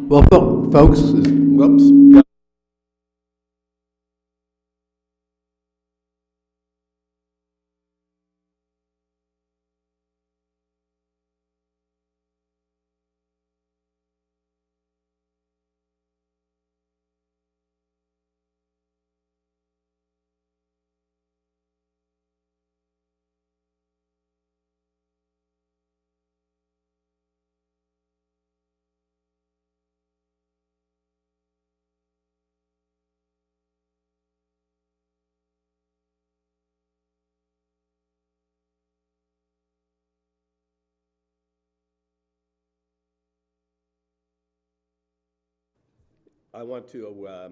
Well, folks, whoops. I want to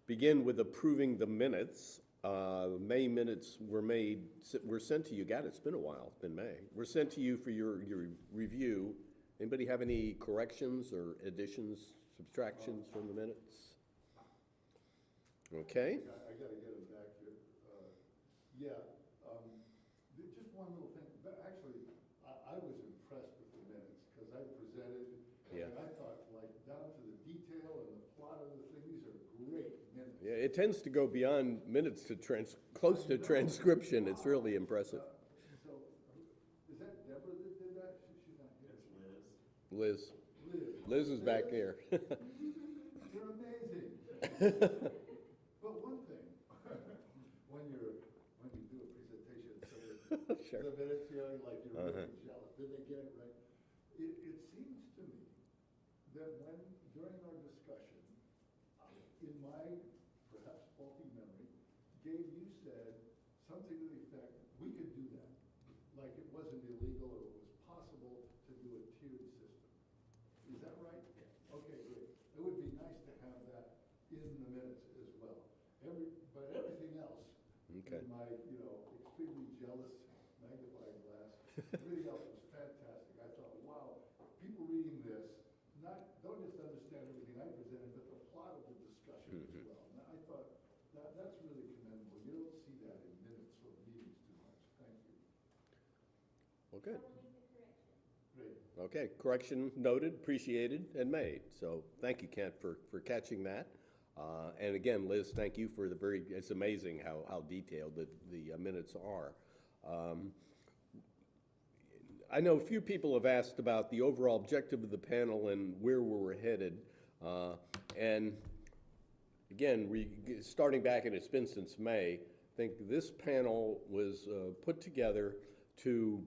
begin with approving the minutes. May minutes were sent to you. God, it's been a while. It's been May. Were sent to you for your review. Anybody have any corrections or additions, subtractions from the minutes? Okay. I gotta get him back here. Yeah, just one little thing, but actually, I was impressed with the minutes, because I presented, Yeah. and I thought, like, down to the detail and the plot of the thing, these are great minutes. Yeah, it tends to go beyond minutes to close to transcription. It's really impressive. So, is that Deborah that did that? She's not here. It's Liz. Liz. Liz. Liz is back there. You're amazing. But one thing, when you do a presentation, so Sure. the minutes, you know, like you're Uh-huh. really jealous, did they get it right? It seems to me that during our discussion, in my perhaps faulty memory, Gabe, you said something to the effect, we could do that. Like it wasn't illegal or it was possible to do a tiered system. Is that right? Yeah. Okay, great. It would be nice to have that in the minutes as well. But everything else, Okay. in my, extremely jealous magnifying glass, everything else was fantastic. I thought, wow, people reading this, don't just understand everything I presented, but the plot of the discussion as well. And I thought, that's really commendable. You don't see that in minutes or meetings too much. Thank you. Well, good. Great. Okay, correction noted, appreciated, and made. So thank you, Kent, for catching that. And again, Liz, thank you for it's amazing how detailed the minutes are. I know a few people have asked about the overall objective of the panel and where we're headed. And again, starting back, and it's been since May, I think this panel was put together to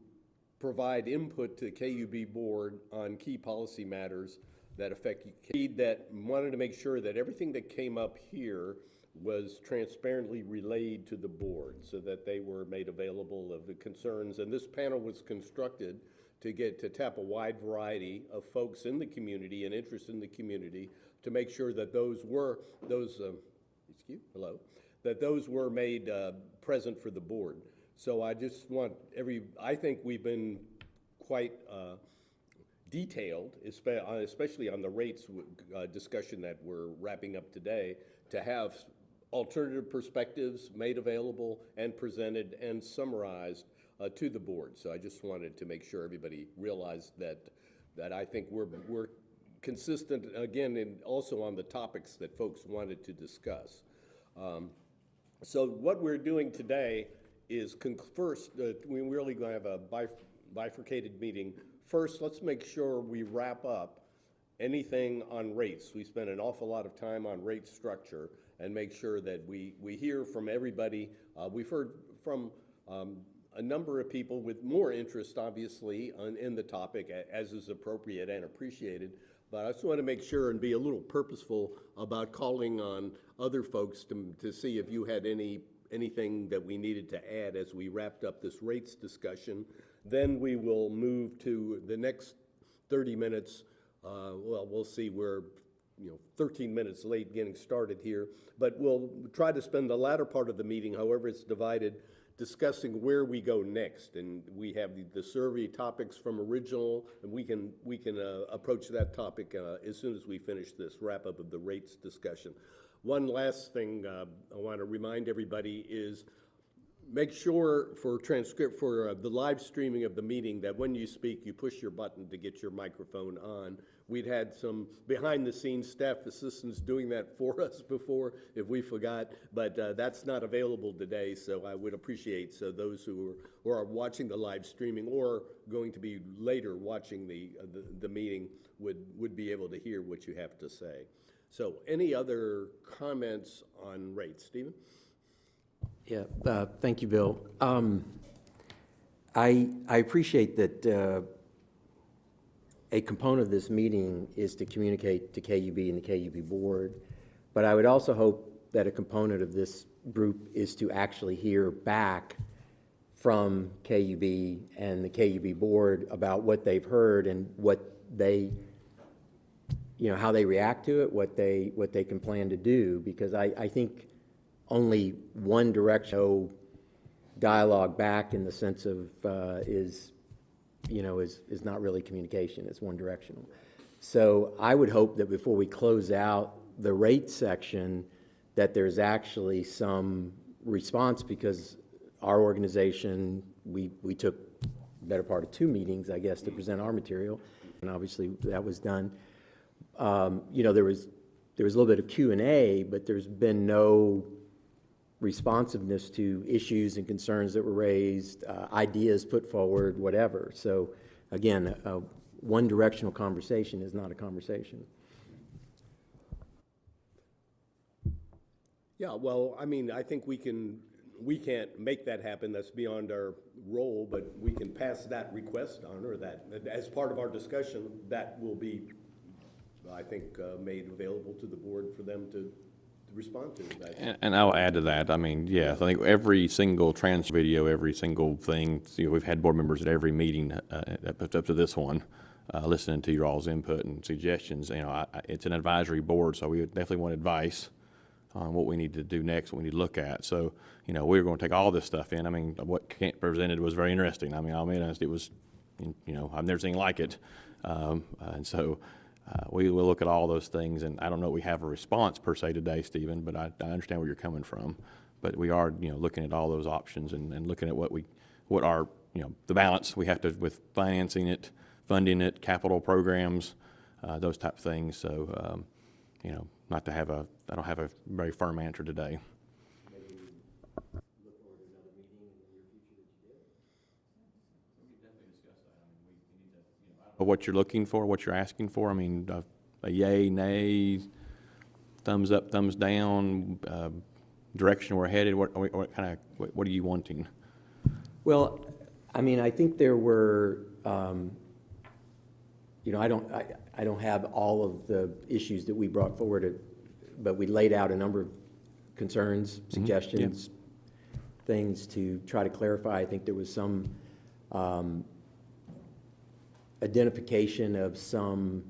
provide input to the KUB board on key policy matters that affect you, that wanted to make sure that everything that came up here was transparently relayed to the board so that they were made available of the concerns. And this panel was constructed to tap a wide variety of folks in the community and interest in the community to make sure that those were made present for the board. So I just want I think we've been quite detailed, especially on the rates discussion that we're wrapping up today, to have alternative perspectives made available and presented and summarized to the board. So I just wanted to make sure everybody realized that I think we're consistent again, and also on the topics that folks wanted to discuss. So what we're doing today is first, we're really going to have a bifurcated meeting. First, let's make sure we wrap up anything on rates. We spent an awful lot of time on rate structure, and make sure that we hear from everybody. We've heard from a number of people with more interest, obviously, in the topic, as is appropriate and appreciated. But I just want to make sure and be a little purposeful about calling on other folks to see if you had anything that we needed to add as we wrapped up this rates discussion. Then we will move to the next 30 minutes. Well, we'll see, we're 13 minutes late getting started here, but we'll try to spend the latter part of the meeting, however it's divided, discussing where we go next. And we have the survey topics from original, and we can approach that topic as soon as we finish this wrap up of the rates discussion. One last thing I want to remind everybody is make sure for transcript, for the live streaming of the meeting, that when you speak, you push your button to get your microphone on. We'd had some behind-the-scenes staff assistants doing that for us before if we forgot, but that's not available today, so I would appreciate those who are watching the live streaming or going to be later watching the meeting would be able to hear what you have to say. So any other comments on rates? Stephen? Yeah, thank you, Bill. I appreciate that a component of this meeting is to communicate to KUB and the KUB board, but I would also hope that a component of this group is to actually hear back from KUB and the KUB board about what they've heard and what they, how they react to it, what they can plan to do, because I think only one directional dialogue back in the sense of is not really communication. It's one directional. So I would hope that before we close out the rate section that there's actually some response, because our organization, we took the better part of 2 meetings, I guess, to present our material, and obviously that was done. There was a little bit of Q&A, but there's been no responsiveness to issues and concerns that were raised, ideas put forward, whatever. So again, one directional conversation is not a conversation. Yeah, well, I mean, I think we can't make that happen. That's beyond our role, but we can pass that request on, or that as part of our discussion, that will be, I think, made available to the board for them to respond to that. And I'll add to that. I mean, yes, I think every single trans video, every single thing, we've had board members at every meeting up to this one, listening to your all's input and suggestions. It's an advisory board, so we would definitely want advice on what we need to do next, what we need to look at. So, we're going to take all this stuff in. I mean, what Kent presented was very interesting. I mean, I'll be honest, it was, I've never seen like it. And so, we will look at all those things, and I don't know if we have a response per se today, Stephen, but I understand where you're coming from. But we are, looking at all those options and looking at what our, the balance we have to with financing it, funding it, capital programs, those type of things. So, I don't have a very firm answer today. What you're looking for, what you're asking for. I mean, a yay, nay, thumbs up, thumbs down, direction we're headed. What are you wanting? Well, I mean, I think there were, I don't have all of the issues that we brought forward, but we laid out a number of concerns, suggestions, things to try to clarify. I think there was some identification of some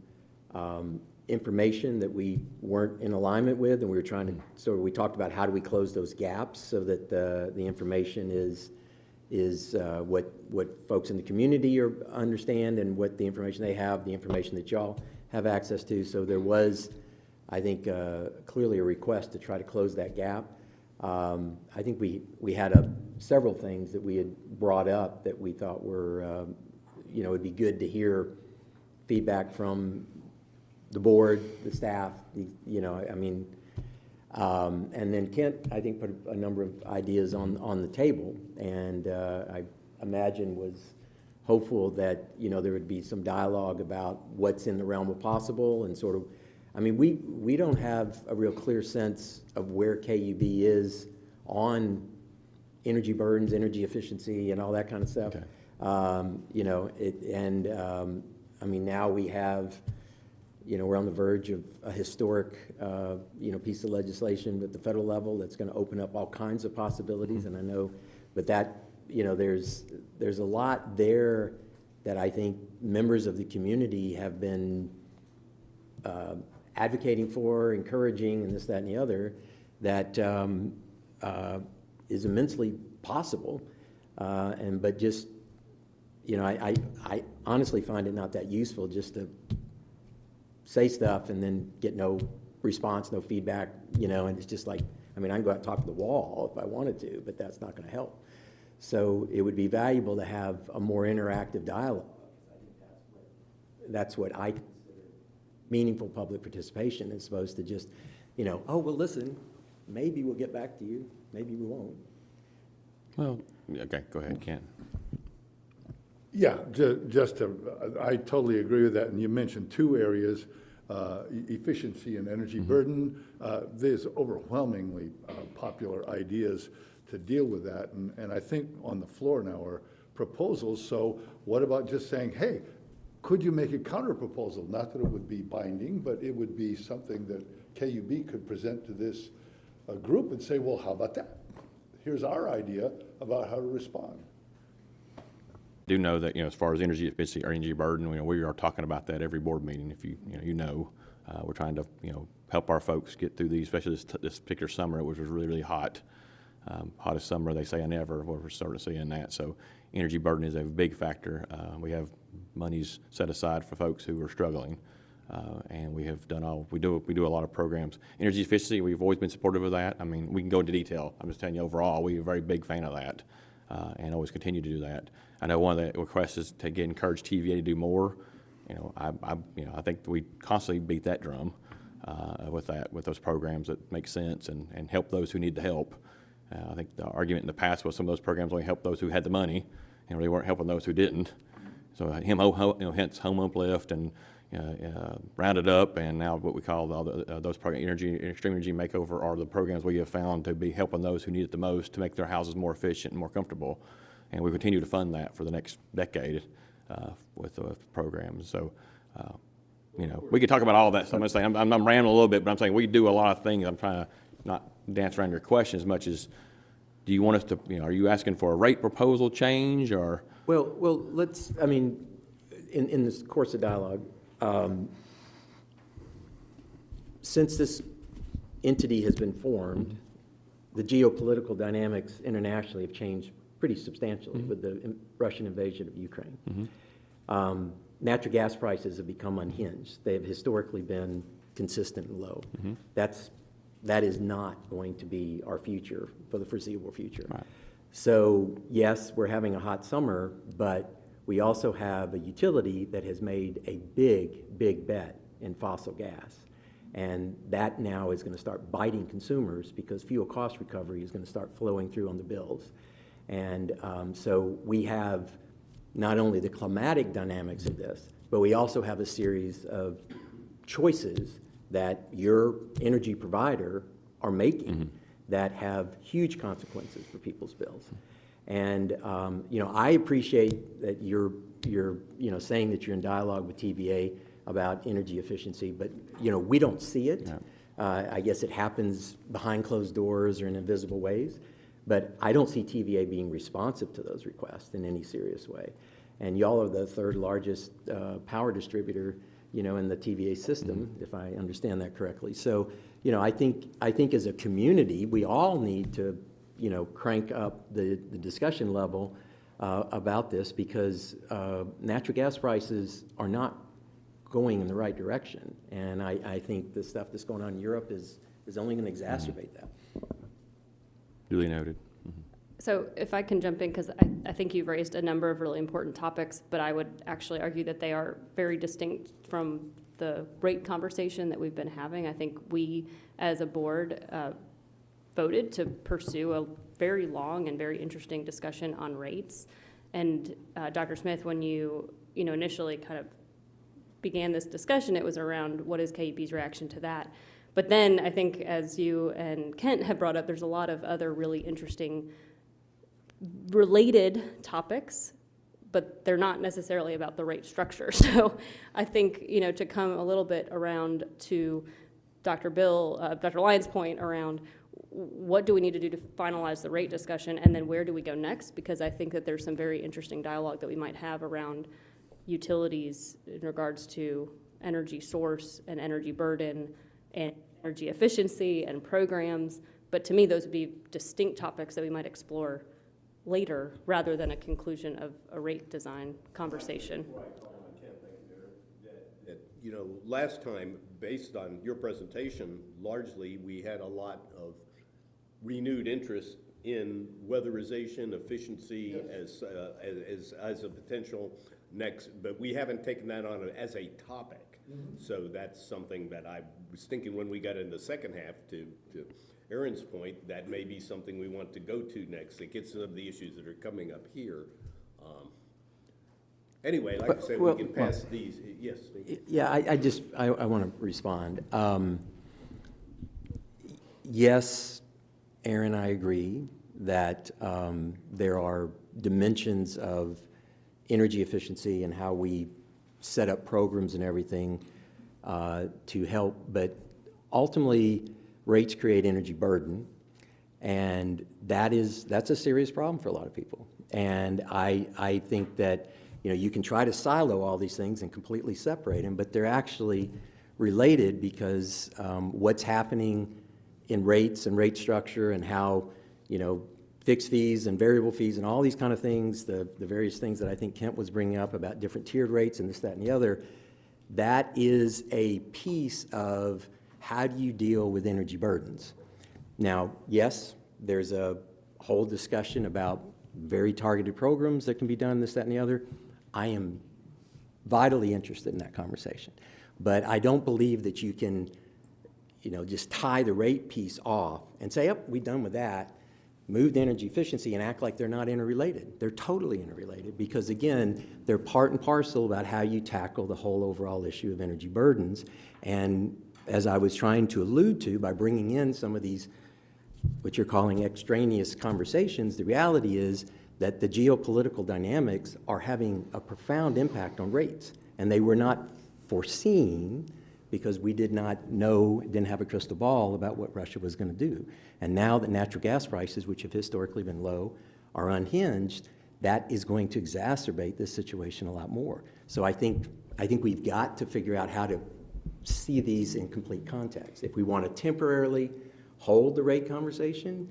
information that we weren't in alignment with, and we were trying to we talked about how do we close those gaps so that the information is what folks in the community understand, and what the information they have, the information that y'all have access to. So there was, I think, clearly a request to try to close that gap. I think we had several things that we had brought up that we thought were it'd be good to hear feedback from the board, the staff, and then Kent, I think, put a number of ideas on the table, and I imagine was hopeful that, there would be some dialogue about what's in the realm of possible, and sort of, I mean, we don't have a real clear sense of where KUB is on energy burdens, energy efficiency, and all that kind of stuff. Okay. I mean, now we have, we're on the verge of a historic, piece of legislation at the federal level that's going to open up all kinds of possibilities. And I know, but that, there's a lot there that I think members of the community have been advocating for, encouraging, and this, that, and the other, that is immensely possible. But just, I honestly find it not that useful just to say stuff and then get no response, no feedback, and it's just like, I mean, I can go out and talk to the wall if I wanted to, but that's not going to help. So it would be valuable to have a more interactive dialogue. That's what I consider meaningful public participation, as opposed to just, you know, oh, well, listen, maybe we'll get back to you, maybe we won't. Well, okay, go ahead, Kent. Yeah, I totally agree with that. And you mentioned two areas, efficiency and energy burden. There's overwhelmingly popular ideas to deal with that. And I think on the floor now are proposals. So what about just saying, hey, could you make a counter proposal? Not that it would be binding, but it would be something that KUB could present to this group and say, well, how about that? Here's our idea about how to respond. Do know that, you know, as far as energy efficiency or energy burden, you know, we are talking about that every board meeting. If we're trying to, you know, help our folks get through these, especially this particular summer, which was really, really hot. Hottest summer, they say, ever. We're starting to see in that. So energy burden is a big factor. We have monies set aside for folks who are struggling. And we have done we do a lot of programs. Energy efficiency, we've always been supportive of that. I mean, we can go into detail. I'm just telling you overall, we're a very big fan of that. And always continue to do that. I know one of the requests is to encourage TVA to do more. You know, I think we constantly beat that drum with those programs that make sense and help those who need the help. I think the argument in the past was some of those programs only helped those who had the money, and they weren't helping those who didn't. So hence Home Uplift and Rounded Up, and now what we call those programs, Extreme Energy Makeover, are the programs we have found to be helping those who need it the most to make their houses more efficient and more comfortable. And we continue to fund that for the next decade with the programs. So, you know, we could talk about all of that. So I'm just saying, I'm rambling a little bit, but I'm saying we do a lot of things. I'm trying to not dance around your question as much as, do you want us to, you know, are you asking for a rate proposal change or? Well, let's, I mean, in this course of dialogue, since this entity has been formed, the geopolitical dynamics internationally have changed pretty substantially with the Russian invasion of Ukraine. Natural gas prices have become unhinged. They have historically been consistent and low. That is not going to be our future for the foreseeable future. Right. So yes, we're having a hot summer, but we also have a utility that has made a big bet in fossil gas. And that now is going to start biting consumers because fuel cost recovery is going to start flowing through on the bills. And so we have not only the climatic dynamics of this, but we also have a series of choices that your energy provider are making that have huge consequences for people's bills. And you know, I appreciate that you're saying that you're in dialogue with TVA about energy efficiency, but you know, we don't see it. Yeah. I guess it happens behind closed doors or in invisible ways, but I don't see TVA being responsive to those requests in any serious way. And y'all are the third largest power distributor, you know, in the TVA system, if I understand that correctly. So, you know, I think as a community, we all need to, you know, crank up the discussion level about this, because natural gas prices are not going in the right direction. And I think the stuff that's going on in Europe is only going to exacerbate that. Duly noted. So if I can jump in, because I think you've raised a number of really important topics, but I would actually argue that they are very distinct from the rate conversation that we've been having. I think we, as a board, voted to pursue a very long and very interesting discussion on rates. And Dr. Smith, when you initially kind of began this discussion, it was around what is KUB's reaction to that. But then I think, as you and Kent have brought up, there's a lot of other really interesting related topics, but they're not necessarily about the rate structure. So I think, you know, to come a little bit around to Dr. Lyon's point around what do we need to do to finalize the rate discussion, and then where do we go next? Because I think that there's some very interesting dialogue that we might have around utilities in regards to energy source and energy burden and energy efficiency and programs. But to me, those would be distinct topics that we might explore later rather than a conclusion of a rate design conversation. That, you know, last time, based on your presentation, largely we had a lot of renewed interest in weatherization, efficiency as a potential next, but we haven't taken that on as a topic. So that's something that I was thinking when we got in the second half, to Aaron's point, that may be something we want to go to next. It gets some of the issues that are coming up here. Anyway, like I said, we can pass these. Yes. Yeah, I want to respond. Yes, Aaron, I agree that there are dimensions of energy efficiency and how we set up programs and everything to help, but ultimately rates create energy burden, and that's a serious problem for a lot of people. And I think that, you know, you can try to silo all these things and completely separate them, but they're actually related, because what's happening in rates and rate structure and how, you know, fixed fees and variable fees and all these kind of things, the various things that I think Kent was bringing up about different tiered rates and this, that, and the other, that is a piece of how do you deal with energy burdens. Now, yes, there's a whole discussion about very targeted programs that can be done, this, that, and the other. I am vitally interested in that conversation. But I don't believe that you can, you know, just tie the rate piece off and say, yep, we're done with that, move to energy efficiency and act like they're not interrelated. They're totally interrelated, because again, they're part and parcel about how you tackle the whole overall issue of energy burdens. And as I was trying to allude to by bringing in some of these, what you're calling extraneous conversations, the reality is that the geopolitical dynamics are having a profound impact on rates. And they were not foreseen, because we did not know, didn't have a crystal ball about what Russia was going to do. And now that natural gas prices, which have historically been low, are unhinged, that is going to exacerbate this situation a lot more. So I think we've got to figure out how to see these in complete context. If we want to temporarily hold the rate conversation,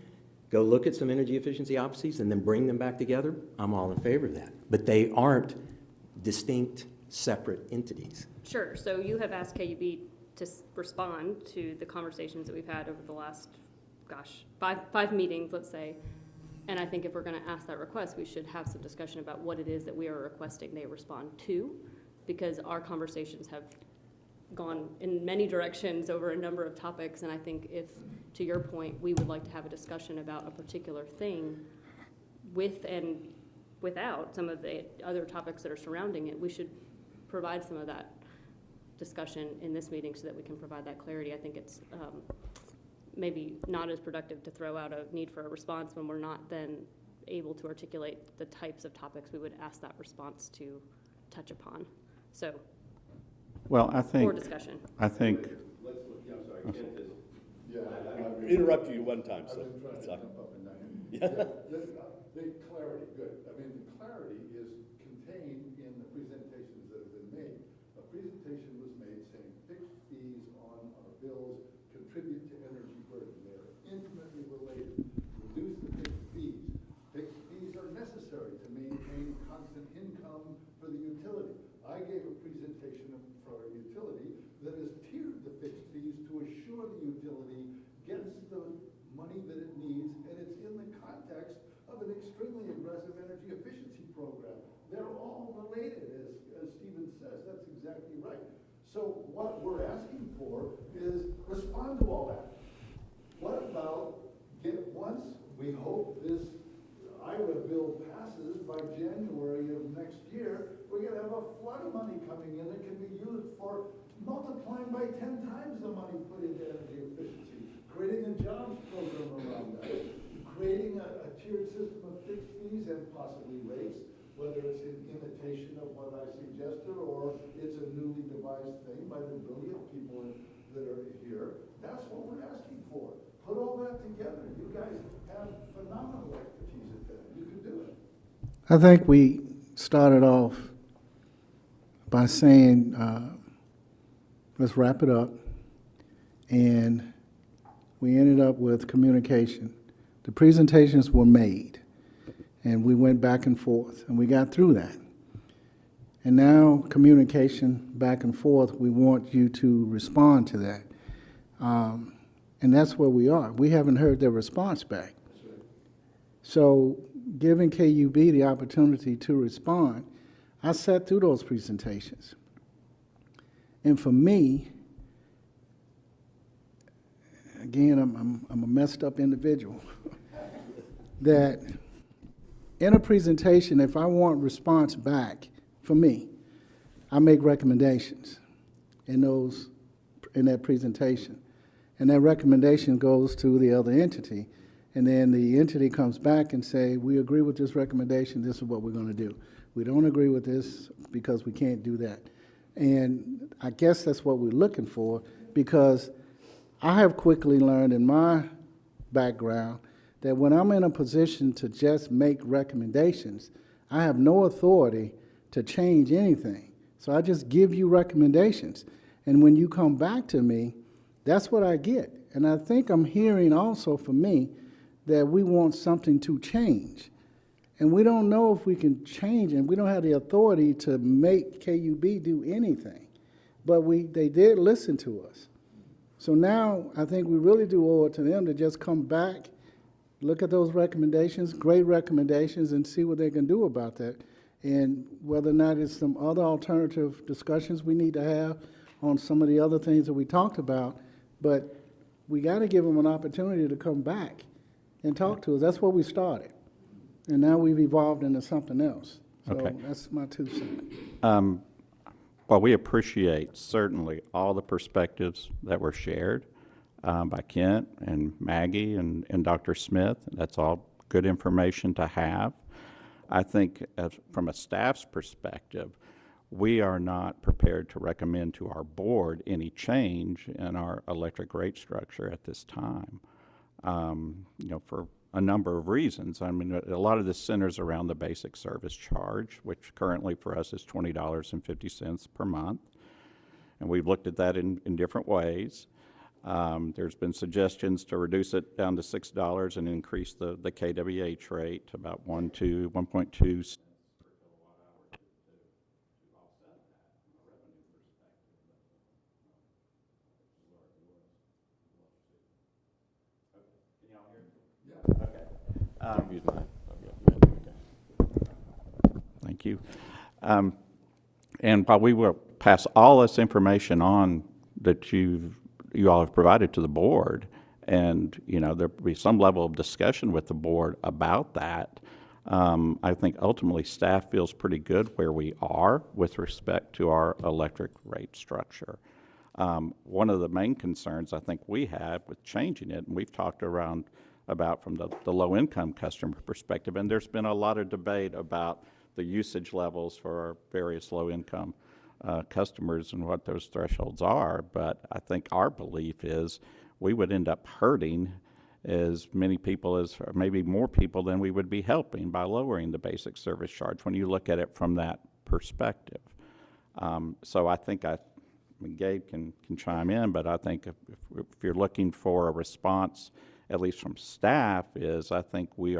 go look at some energy efficiency opportunities and then bring them back together, I'm all in favor of that. But they aren't distinct, separate entities. Sure, so you have asked KUB to respond to the conversations that we've had over the last, gosh, five meetings, let's say. And I think if we're gonna ask that request, we should have some discussion about what it is that we are requesting they respond to, because our conversations have gone in many directions over a number of topics. And I think if, to your point, we would like to have a discussion about a particular thing with and without some of the other topics that are surrounding it, we should provide some of that discussion in this meeting so that we can provide that clarity. I think it's maybe not as productive to throw out a need for a response when we're not then able to articulate the types of topics we would ask that response to touch upon. So, well, I think, more discussion. I think, I'm sorry, Kent is, Yeah. I interrupted you one time, so. I've been trying to jump up and down. Yeah. The clarity, good. I mean, the clarity is contained in the presentations that have been made. A presentation was made saying fixed fees on our bills contribute to energy burden. They're intimately related. Reduce the fixed fees. Fixed fees are necessary to maintain constant income for the utility. I gave a presentation for a utility that has tiered the fixed fees to assure the utility gets the money that it needs, and it's in the context of an extremely aggressive energy efficiency program. They're all related, as Stephen says. That's exactly right. So what we're asking for is respond to all that. What about once we hope this IRA bill passes by January of next year, we're going to have a flood of money coming in that can be used for multiplying by 10 times the money put into energy efficiency, creating a jobs program around that, creating a tiered system of fixed fees and possibly rates, whether it's in imitation of what I suggested or it's a newly devised thing by the brilliant people that are here. That's what we're asking for. Put all that together. You guys have phenomenal expertise at that. You can do it. I think we started off by saying, let's wrap it up, and we ended up with communication. The presentations were made, and we went back and forth, and we got through that. And now communication back and forth, we want you to respond to that. And that's where we are. We haven't heard their response back. So giving KUB the opportunity to respond, I sat through those presentations. And for me, again, I'm a messed up individual, that in a presentation, if I want response back, for me, I make recommendations in that presentation. And that recommendation goes to the other entity. And then the entity comes back and say, we agree with this recommendation, this is what we're going to do. We don't agree with this because we can't do that. And I guess that's what we're looking for, because I have quickly learned in my background that when I'm in a position to just make recommendations, I have no authority to change anything. So I just give you recommendations. And when you come back to me, that's what I get. And I think I'm hearing also for me that we want something to change. And we don't know if we can change, and we don't have the authority to make KUB do anything. But they did listen to us. So now I think we really do owe it to them to just come back, look at those recommendations, great recommendations, and see what they can do about that. And whether or not it's some other alternative discussions we need to have on some of the other things that we talked about, but we got to give them an opportunity to come back and talk to us. That's where we started. And now we've evolved into something else. So Okay. that's my 2 cents. Well, we appreciate certainly all the perspectives that were shared by Kent and Maggie and Dr. Smith. That's all good information to have. I think from a staff's perspective, we are not prepared to recommend to our board any change in our electric rate structure at this time, for a number of reasons. I mean, a lot of this centers around the basic service charge, which currently for us is $20.50 per month. And we've looked at that in different ways. There's been suggestions to reduce it down to $6 and increase the KWH rate to about 1.2 cents. Use mine. Thank you. And while we will pass all this information on that you all have provided to the board, and there'll be some level of discussion with the board about that, I think ultimately staff feels pretty good where we are with respect to our electric rate structure. One of the main concerns I think we have with changing it, and we've talked about from the low-income customer perspective, and there's been a lot of debate about the usage levels for our various low-income customers and what those thresholds are, but I think our belief is we would end up hurting as many people as, or maybe more people than we would be helping by lowering the basic service charge when you look at it from that perspective. So I think Gabe can chime in, but I think if you're looking for a response, at least from staff, is I think we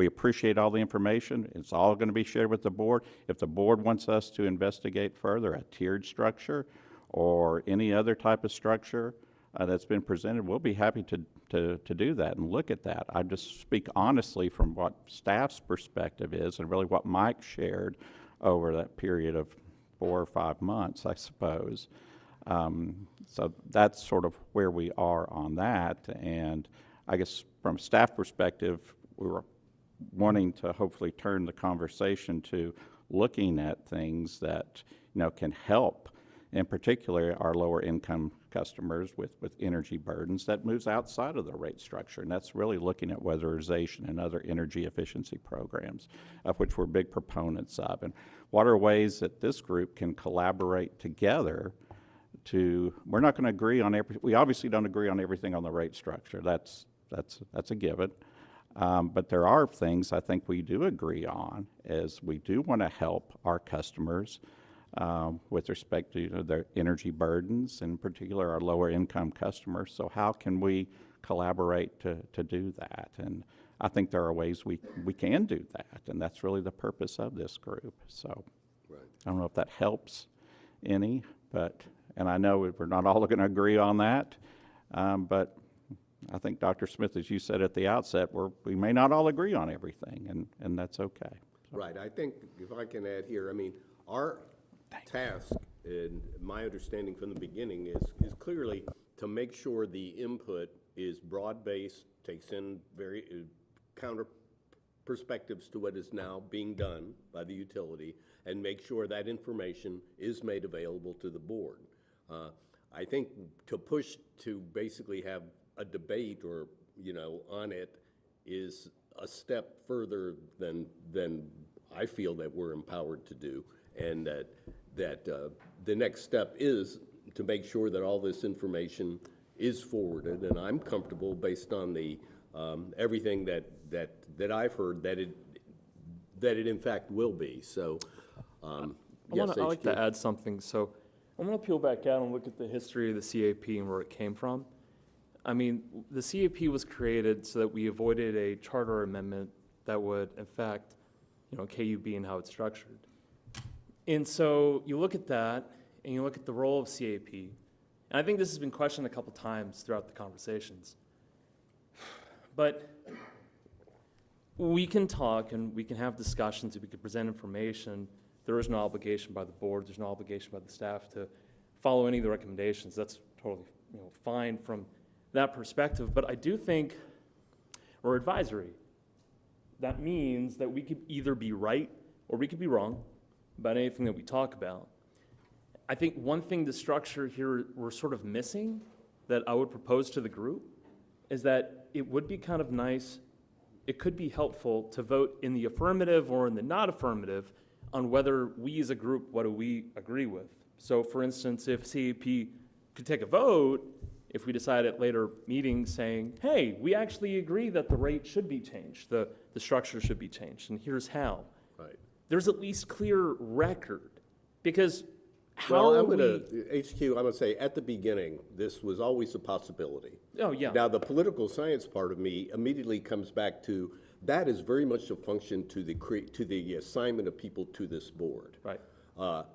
appreciate all the information. It's all going to be shared with the board. If the board wants us to investigate further a tiered structure or any other type of structure that's been presented, we'll be happy to do that and look at that. I just speak honestly from what staff's perspective is and really what Mike shared over that period of 4 or 5 months, I suppose. So that's sort of where we are on that. And I guess from a staff perspective, we were wanting to hopefully turn the conversation to looking at things that can help, in particular our lower income customers with energy burdens that moves outside of the rate structure. And that's really looking at weatherization and other energy efficiency programs, of which we're big proponents of. And what are ways that this group can collaborate together we're not going to agree on we obviously don't agree on everything on the rate structure. That's a given. But there are things I think we do agree on, as we do want to help our customers with respect to their energy burdens, in particular our lower income customers. So how can we collaborate to do that? And I think there are ways we can do that, and that's really the purpose of this group. So right. I don't know if that helps any, and I know we're not all going to agree on that, but I think, Dr. Smith, as you said at the outset, we may not all agree on everything, and that's okay. Right, I think, if I can add here, I mean, our task, and my understanding from the beginning is clearly to make sure the input is broad-based, takes in very counter perspectives to what is now being done by the utility, and make sure that information is made available to the board. I think to push to basically have a debate or, on it is a step further than I feel that we're empowered to do, and that the next step is to make sure that all this information is forwarded, and I'm comfortable based on the everything that I've heard that it in fact will be. So, yes, I'd like HQ. to add something. So I'm going to peel back out and look at the history of the CAP and where it came from. I mean, the CAP was created so that we avoided a charter amendment that would affect, KUB and how it's structured. And so you look at that, and you look at the role of CAP, and I think this has been questioned a couple times throughout the conversations. But we can talk, and we can have discussions, and we can present information. There is no obligation by the board, there's no obligation by the staff to follow any of the recommendations. That's totally fine from that perspective. But I do think we're advisory. That means that we could either be right or we could be wrong about anything that we talk about. I think one thing the structure here we're sort of missing that I would propose to the group is that it would be kind of nice, it could be helpful to vote in the affirmative or in the not affirmative on whether we as a group, what do we agree with. So for instance, if CAP could take a vote, if we decide at later meetings saying, hey, we actually agree that the rate should be changed, the structure should be changed, and here's how. Right. There's at least clear record, because how Well, are I'm gonna, we? HQ, I'm gonna say, at the beginning, this was always a possibility. Oh, yeah. Now, the political science part of me immediately comes back to, that is very much a function to the assignment of people to this board. Right.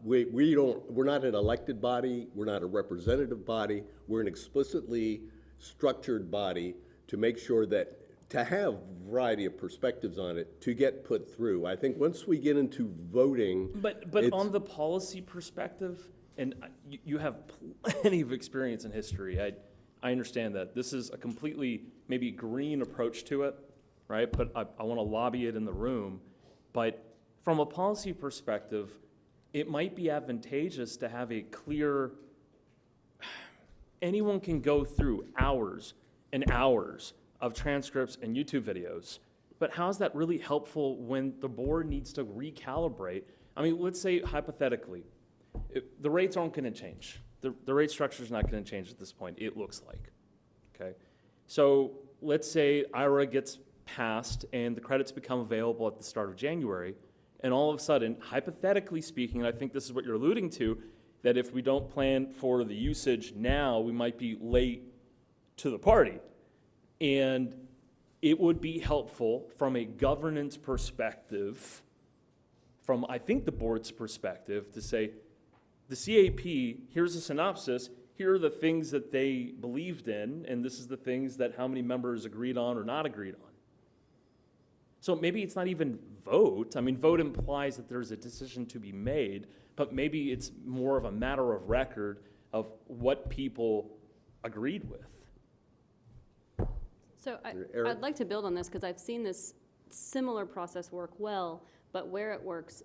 We're not an elected body, we're not a representative body, we're an explicitly structured body to make sure that, to have a variety of perspectives on it, to get put through. I think once we get into voting. But it's- on the policy perspective, and you have plenty of experience in history, I understand that. This is a completely maybe green approach to it, right? But I want to lobby it in the room. But from a policy perspective, it might be advantageous to have a clear, anyone can go through hours and hours of transcripts and YouTube videos, but how is that really helpful when the board needs to recalibrate? I mean, let's say hypothetically, the rates aren't going to change. The rate structure is not going to change at this point, it looks like, okay? So let's say IRA gets passed and the credits become available at the start of January, and all of a sudden, hypothetically speaking, and I think this is what you're alluding to, that if we don't plan for the usage now, we might be late to the party. And it would be helpful from a governance perspective, from I think the board's perspective, to say, the CAP, here's a synopsis, here are the things that they believed in, and this is the things that how many members agreed on or not agreed on. So maybe it's not even vote. I mean, vote implies that there's a decision to be made, but maybe it's more of a matter of record of what people agreed with. So Eric? I'd like to build on this because I've seen this similar process work well, but where it works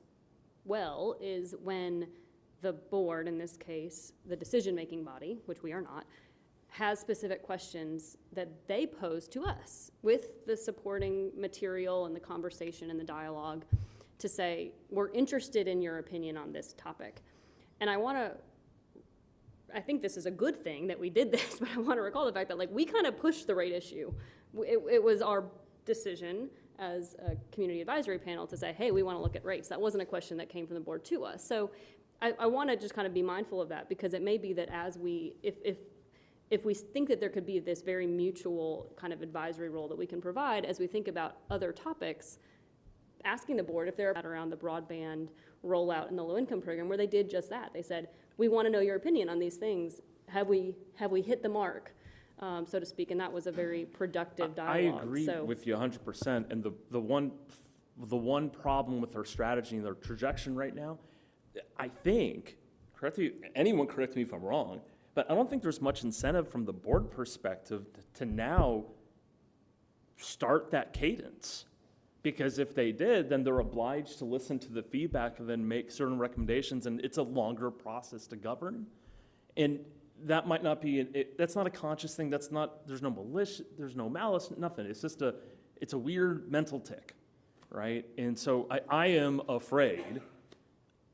well is when the board, in this case, the decision-making body, which we are not, has specific questions that they pose to us with the supporting material and the conversation and the dialogue to say, we're interested in your opinion on this topic. And I think this is a good thing that we did this, but I want to recall the fact that we kind of pushed the rate issue. It was our decision as a community advisory panel to say, hey, we want to look at rates. That wasn't a question that came from the board to us. So I want to just kind of be mindful of that, because it may be that as we, if we think that there could be this very mutual kind of advisory role that we can provide as we think about other topics, asking the board if they're around the broadband rollout in the low-income program, where they did just that. They said, we want to know your opinion on these things. Have we hit the mark? so to speak, and that was a very productive I dialogue. agree So- with you 100%, and the one problem with our strategy and our trajectory right now, I think, anyone correct me if I'm wrong, but I don't think there's much incentive from the board perspective to now start that cadence. Because if they did, then they're obliged to listen to the feedback and then make certain recommendations, and it's a longer process to govern. And that might not be, that's not a conscious thing, there's no malice, nothing. It's just it's a weird mental tick, right? And so I am afraid,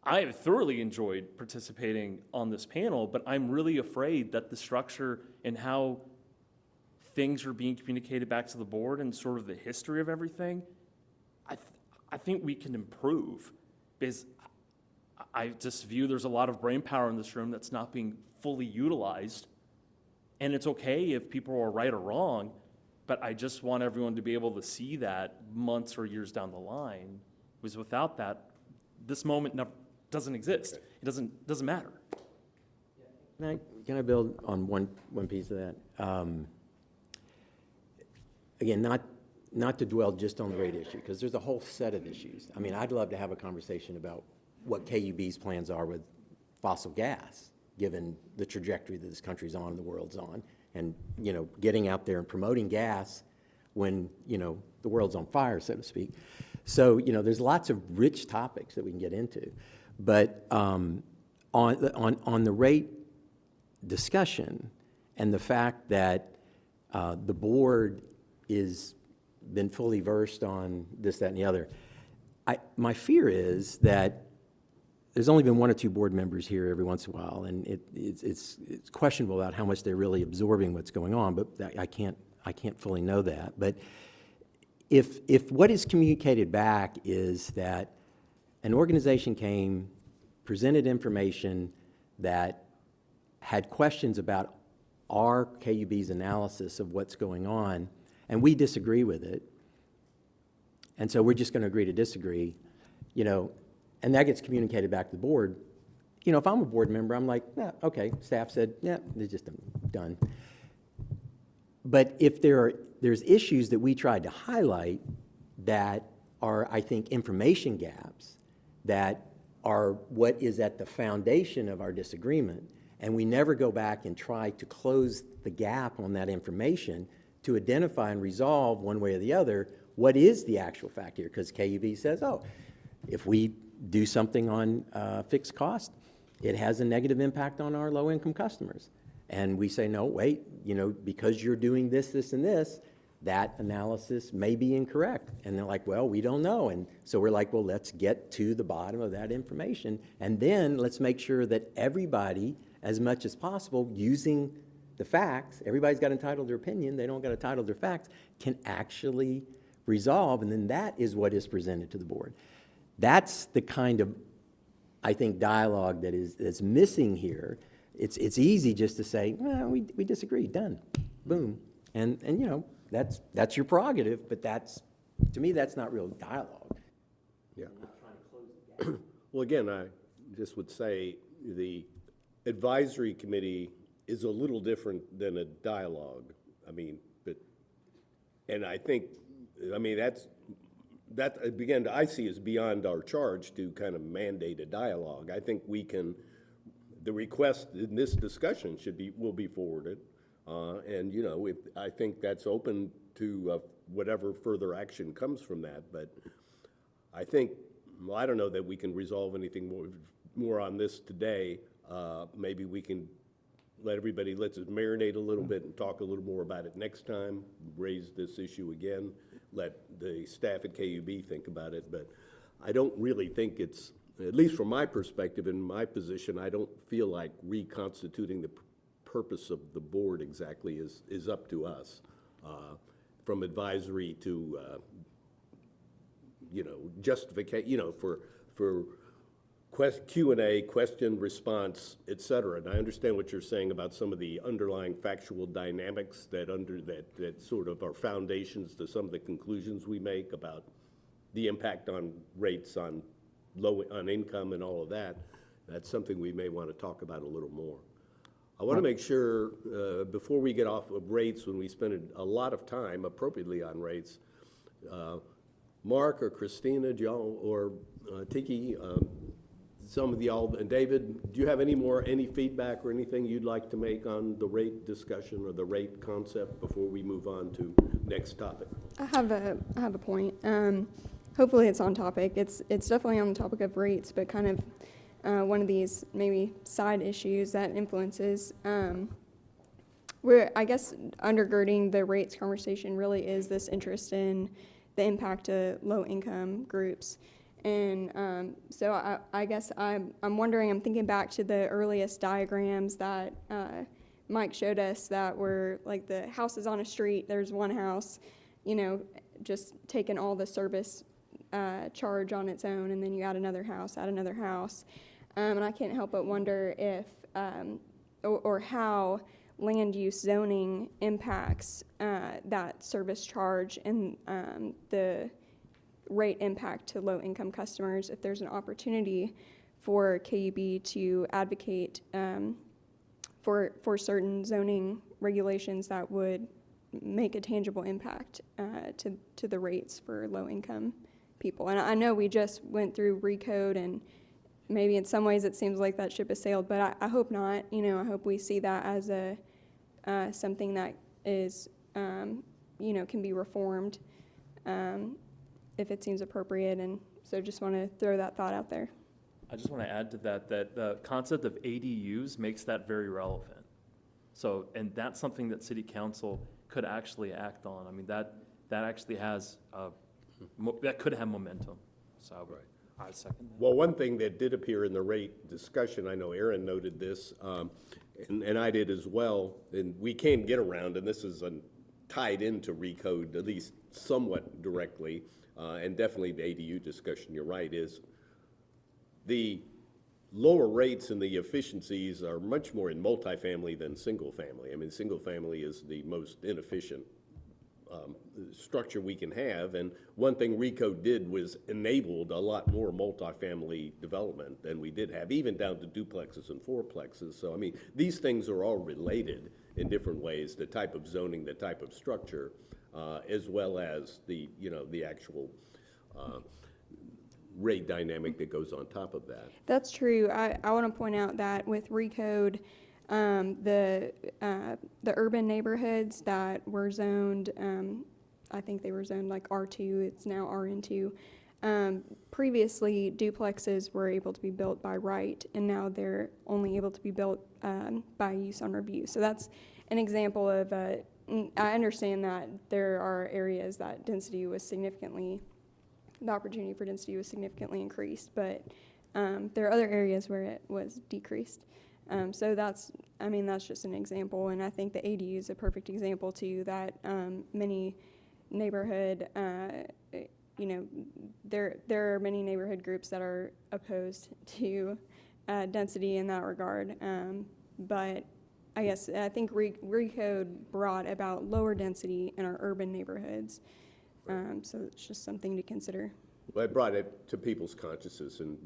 I have thoroughly enjoyed participating on this panel, but I'm really afraid that the structure and how things are being communicated back to the board and sort of the history of everything, I think we can improve, because I just view there's a lot of brain power in this room that's not being fully utilized. And it's okay if people are right or wrong, but I just want everyone to be able to see that months or years down the line, because without that, this moment doesn't exist. It doesn't matter. Can I build on one piece of that? Again, not to dwell just on the rate issue, because there's a whole set of issues. I mean, I'd love to have a conversation about what KUB's plans are with fossil gas, given the trajectory that this country's on and the world's on, and, you know, getting out there and promoting gas when, you know, the world's on fire, so to speak. So, you know, there's lots of rich topics that we can get into. But on the rate discussion and the fact that the board is been fully versed on this, that, and the other, my fear is that there's only been one or two board members here every once in a while, and it's questionable about how much they're really absorbing what's going on, but I can't fully know that. But if what is communicated back is that an organization came, presented information that had questions about our KUB's analysis of what's going on, and we disagree with it, and so we're just going to agree to disagree, you know, and that gets communicated back to the board. You know, if I'm a board member, I'm like, yeah, okay, staff said, yeah, they're just done. But if there's issues that we tried to highlight that are, I think, information gaps that are what is at the foundation of our disagreement, and we never go back and try to close the gap on that information to identify and resolve one way or the other what is the actual fact here, because KUB says, oh, if we do something on fixed cost, it has a negative impact on our low-income customers. And we say, no, wait, you know, because you're doing this, this, and this, that analysis may be incorrect. And they're like, well, we don't know. And so we're like, well, let's get to the bottom of that information. And then let's make sure that everybody, as much as possible, using the facts, everybody's got entitled their opinion, they don't got entitled their facts, can actually resolve. And then that is what is presented to the board. That's the kind of, I think, dialogue that's missing here. It's easy just to say, well, we disagree, done, boom. And you know, that's your prerogative, but to me, that's not real dialogue. Yeah. Well, again, I just would say the advisory committee is a little different than a dialogue. I mean, and I think, that again, I see as beyond our charge to kind of mandate a dialogue. I think the request in this discussion will be forwarded. And, you know, I think that's open to whatever further action comes from that. But I think, well, I don't know that we can resolve anything more on this today. Maybe we can let it marinate a little bit and talk a little more about it next time, raise this issue again, let the staff at KUB think about it. But I don't really think it's, at least from my perspective and my position, I don't feel like reconstituting the purpose of the board exactly is up to us. From advisory to, you know, justification, you know, for Q&A, question, response, et cetera. And I understand what you're saying about some of the underlying factual dynamics that sort of are foundations to some of the conclusions we make about the impact on rates on income and all of that. That's something we may want to talk about a little more. I want to make sure, before we get off of rates, when we spend a lot of time appropriately on rates, Mark or Christina, Joe, or Tiki, some of y'all, and David, do you have any feedback or anything you'd like to make on the rate discussion or the rate concept before we move on to next topic? I have a point. Hopefully it's on topic. It's definitely on the topic of rates, but kind of one of these maybe side issues that influences. Where I guess undergirding the rates conversation really is this interest in the impact to low-income groups. And so I guess I'm wondering, I'm thinking back to the earliest diagrams that Mike showed us that were like the houses on a street, there's one house, you know, just taking all the service charge on its own, and then you add another house. And I can't help but wonder if, or how land use zoning impacts that service charge and the rate impact to low-income customers, if there's an opportunity for KUB to advocate for certain zoning regulations that would make a tangible impact to the rates for low-income people. And I know we just went through recode, and maybe in some ways it seems like that ship has sailed, but I hope not. You know, I hope we see that as a something that is, you know, can be reformed if it seems appropriate. And so just want to throw that thought out there. I just want to add to that the concept of ADUs makes that very relevant. So, and that's something that City Council could actually act on. I mean, that actually has, that could have momentum. So right. I second that. Well, one thing that did appear in the rate discussion, I know Aaron noted this, and I did as well, and we can get around, and this is tied into recode, at least somewhat directly, and definitely the ADU discussion, you're right, is the lower rates and the efficiencies are much more in multifamily than single family. I mean, single family is the most inefficient structure we can have, and one thing recode did was enabled a lot more multifamily development than we did have, even down to duplexes and fourplexes. So I mean, these things are all related in different ways, the type of zoning, the type of structure, as well as the, you know, the actual rate dynamic that goes on top of that. That's true. I want to point out that with recode, the urban neighborhoods that were zoned, I think they were zoned like R2, it's now RN2. Previously, duplexes were able to be built by right, and now they're only able to be built by use on review. So that's an example of, I understand that there are areas that density was significantly, the opportunity for density was significantly increased, but there are other areas where it was decreased. So that's, I mean, that's just an example, and I think the ADU is a perfect example too, that many neighborhood, you know, there are many neighborhood groups that are opposed to density in that regard, but I think recode brought about lower density in our urban neighborhoods, so it's just something to consider. Well, it brought it to people's consciousness, and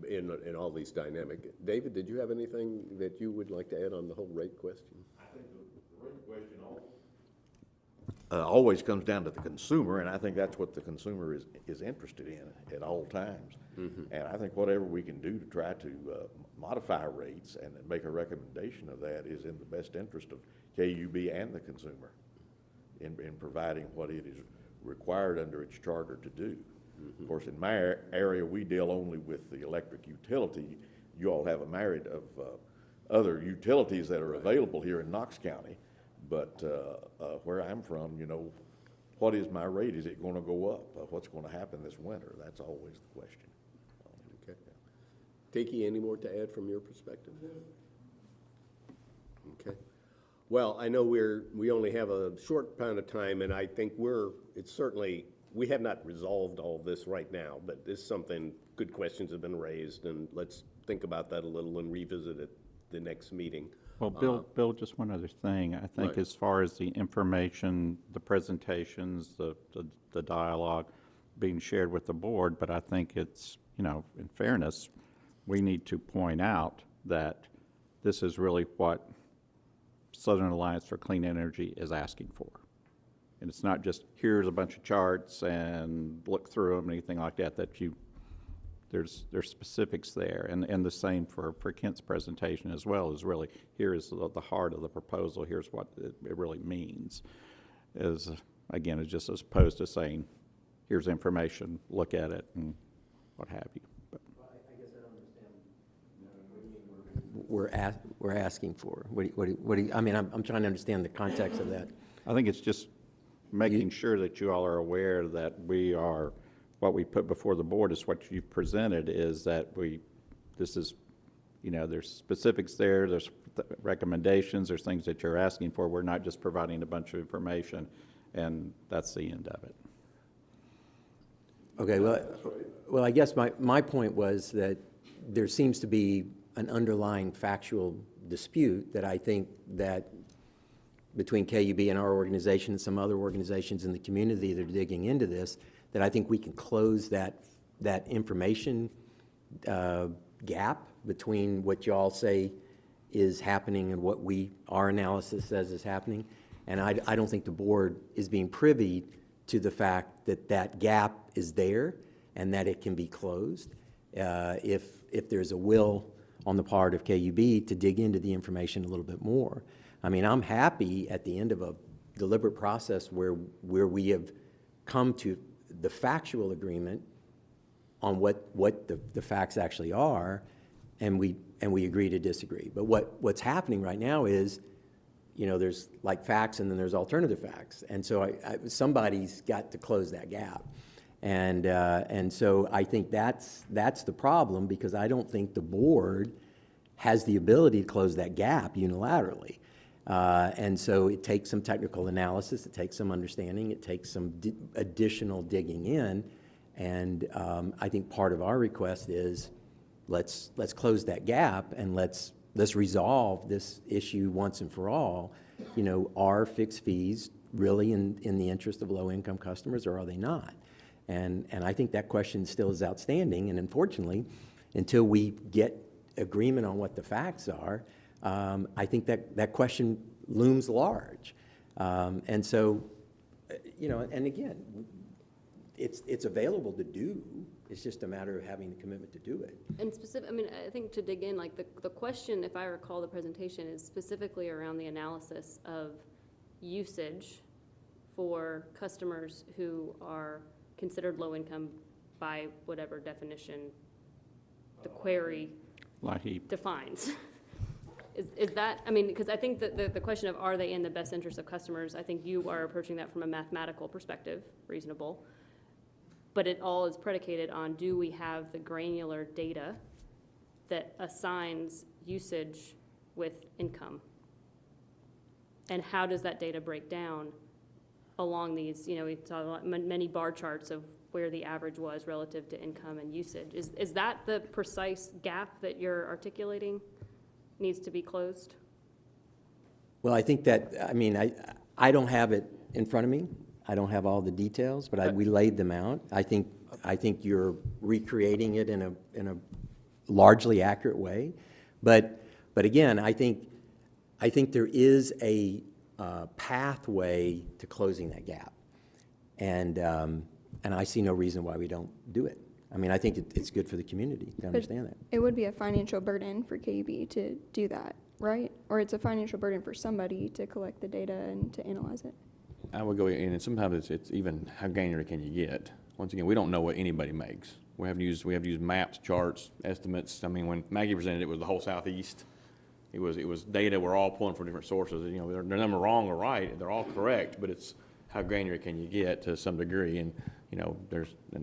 in all these dynamic. David, did you have anything that you would like to add on the whole rate question? I think the rate question always comes down to the consumer, and I think that's what the consumer is interested in at all times. Mm-hmm. And I think whatever we can do to try to modify rates and make a recommendation of that is in the best interest of KUB and the consumer in providing what it is required under its charter to do. Mm-hmm. Of course, in my area, we deal only with the electric utility. You all have a myriad of other utilities that are available here in Knox County. But where I'm from, you know, what is my rate? Is it going to go up? What's going to happen this winter? That's always the question. Okay. Tiki, any more to add from your perspective? Okay. Well, I know we only have a short amount of time, and I think we have not resolved all of this right now, but this is something, good questions have been raised, and let's think about that a little and revisit it the next meeting. Well, Bill, just one other thing. I think right. As far as the information, the presentations, the dialogue being shared with the board, but I think it's, you know, in fairness, we need to point out that this is really what Southern Alliance for Clean Energy is asking for. And it's not just, here's a bunch of charts and look through them, anything like that, there's specifics there. And the same for Kent's presentation as well, is really, here is the heart of the proposal, here's what it really means. Again, it's just as opposed to saying, here's information, look at it, and what have you. But I guess I don't understand what you mean we're asking for. What do you, I mean, I'm trying to understand the context of that. I think it's just making sure that you all are aware that what we put before the board is what you've presented, is that this is, there's specifics there, there's recommendations, there's things that you're asking for. We're not just providing a bunch of information, and that's the end of it. Okay, well, I guess my point was that there seems to be an underlying factual dispute that I think that between KUB and our organization and some other organizations in the community that are digging into this, that I think we can close that information gap between what you all say is happening and what our analysis says is happening. And I don't think the board is being privy to the fact that that gap is there and that it can be closed if there's a will on the part of KUB to dig into the information a little bit more. I mean, I'm happy at the end of a deliberate process where we have come to the factual agreement on what the facts actually are, and we agree to disagree. But what's happening right now is, there's like facts and then there's alternative facts, and so somebody's got to close that gap, and so I think that's the problem, because I don't think the board has the ability to close that gap unilaterally. And so it takes some technical analysis, it takes some understanding, it takes some additional digging in, and I think part of our request is let's close that gap and let's resolve this issue once and for all. Are fixed fees really in the interest of low-income customers, or are they not? And I think that question still is outstanding, and unfortunately, until we get agreement on what the facts are, I think that question looms large. And so, and again, it's available to do. It's just a matter of having the commitment to do it. And I think to dig in, like the question, if I recall the presentation, is specifically around the analysis of usage for customers who are considered low income by whatever definition the query defines. Is that, because I think that the question of are they in the best interest of customers, I think you are approaching that from a mathematical perspective, reasonable. But it all is predicated on, do we have the granular data that assigns usage with income? And how does that data break down along these, we saw many bar charts of where the average was relative to income and usage. Is that the precise gap that you're articulating needs to be closed? Well, I think that, I don't have it in front of me. I don't have all the details, but we laid them out. I think you're recreating it in a largely accurate way. But again, I think there is a pathway to closing that gap. And I see no reason why we don't do it. I think it's good for the community to understand that. It would be a financial burden for KUB to do that, right? Or it's a financial burden for somebody to collect the data and to analyze it. I would go in, and sometimes it's even how granular can you get? Once again, we don't know what anybody makes. We have to use maps, charts, estimates. When Maggie presented, it was the whole Southeast. It was data we're all pulling from different sources. They're none wrong or right. They're all correct, but it's how granular can you get to some degree. And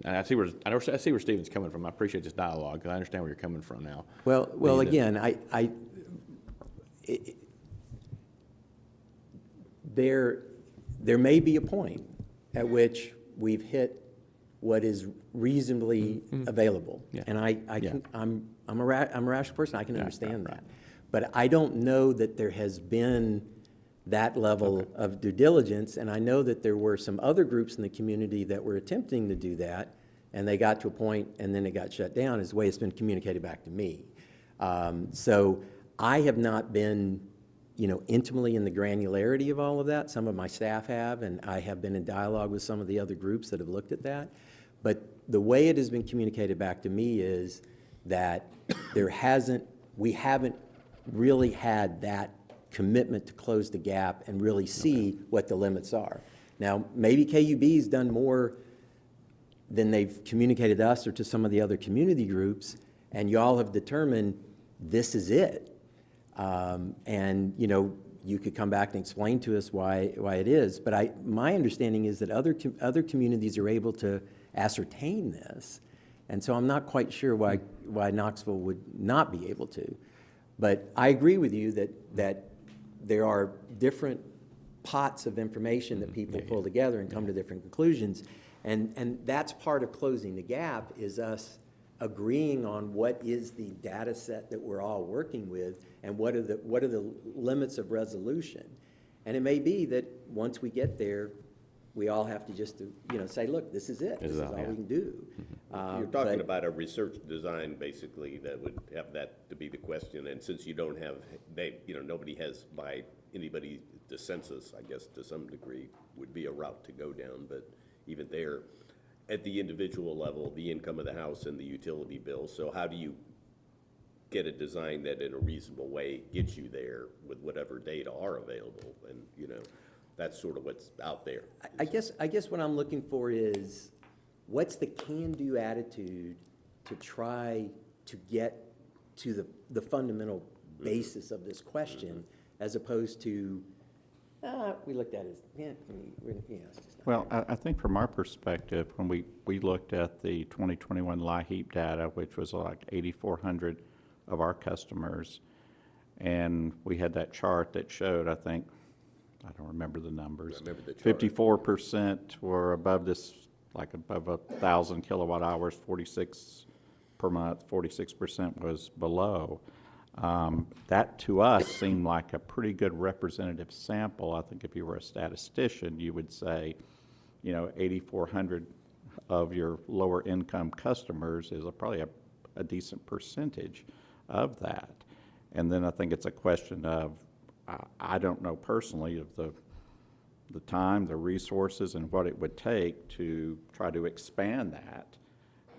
I see where Stephen's coming from. I appreciate this dialogue because I understand where you're coming from now. Well, again, there may be a point at which we've hit what is reasonably available, yeah. And I'm a rational person. I can understand that, but I don't know that there has been that level of due diligence. And I know that there were some other groups in the community that were attempting to do that, and they got to a point, and then it got shut down. Is the way it's been communicated back to me. So I have not been, intimately in the granularity of all of that. Some of my staff have, and I have been in dialogue with some of the other groups that have looked at that. But the way it has been communicated back to me is that we haven't really had that commitment to close the gap and really see what the limits are. Now, maybe KUB's done more than they've communicated to us or to some of the other community groups, and y'all have determined this is it. And, you could come back and explain to us why it is. But my understanding is that other communities are able to ascertain this. And so I'm not quite sure why Knoxville would not be able to. But I agree with you that there are different pots of information that people pull together and come to different conclusions. And that's part of closing the gap, is us agreeing on what is the data set that we're all working with and what are the limits of resolution. And it may be that once we get there, we all have to just say, look, this is it. This is all we can do. You're talking about a research design, basically, that would have that to be the question. And since you don't have, nobody has, by anybody, the census, I guess, to some degree, would be a route to go down. But even there, at the individual level, the income of the house and the utility bill. So how do you get a design that in a reasonable way gets you there with whatever data are available? And, that's sort of what's out there. I guess what I'm looking for is, what's the can-do attitude to try to get to the fundamental basis of this question, as opposed to, we looked at it as, it's just not Well, there. I think from our perspective, when we looked at the 2021 LIHEAP data, which was like 8,400 of our customers, and we had that chart that showed, I don't remember the numbers. I remember the chart. 54% were above this, like above 1,000 kilowatt hours, 46 per month, 46% was below. That to us seemed like a pretty good representative sample. I think if you were a statistician, you would say, 8,400 of your lower income customers is probably a decent percentage of that. And then I think it's a question of, I don't know personally of the time, the resources, and what it would take to try to expand that.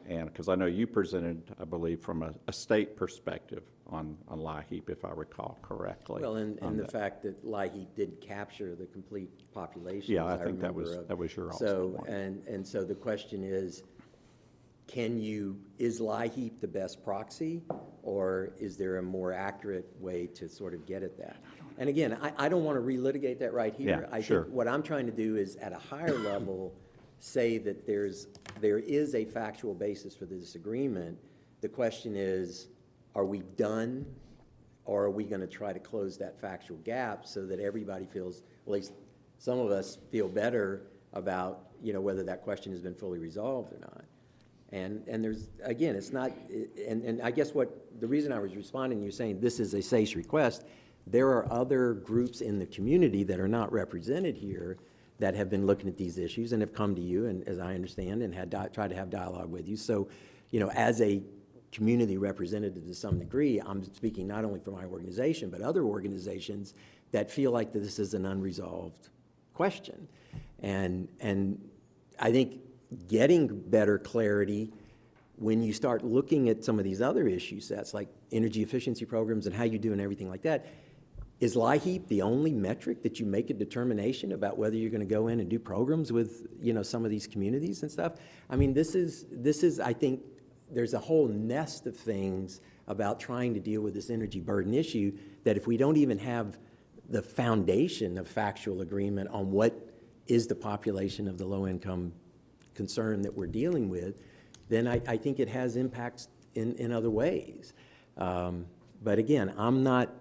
And because I know you presented, I believe, from a state perspective on LIHEAP, if I recall correctly. Well, and the fact that LIHEAP did capture the complete population. Yeah, as I think that was your also point. And so the question is, is LIHEAP the best proxy, or is there a more accurate way to sort of get at that? And again, I don't want to relitigate that right here. Yeah, I sure. think what I'm trying to do is, at a higher level, say that there is a factual basis for the disagreement. The question is, are we done, or are we going to try to close that factual gap so that everybody feels, at least some of us feel better about, whether that question has been fully resolved or not. And there's, again, it's not, and I guess the reason I was responding, you're saying this is a SACE request, there are other groups in the community that are not represented here that have been looking at these issues and have come to you, and as I understand, and tried to have dialogue with you. So, as a community representative to some degree, I'm speaking not only for my organization, but other organizations that feel like this is an unresolved question. And I think getting better clarity when you start looking at some of these other issue sets, like energy efficiency programs and how you do and everything like that, is LIHEAP the only metric that you make a determination about whether you're going to go in and do programs with, some of these communities and stuff? I mean, this is, I think, there's a whole nest of things about trying to deal with this energy burden issue that if we don't even have the foundation of factual agreement on what is the population of the low-income concern that we're dealing with, then I think it has impacts in other ways. But again, I'm not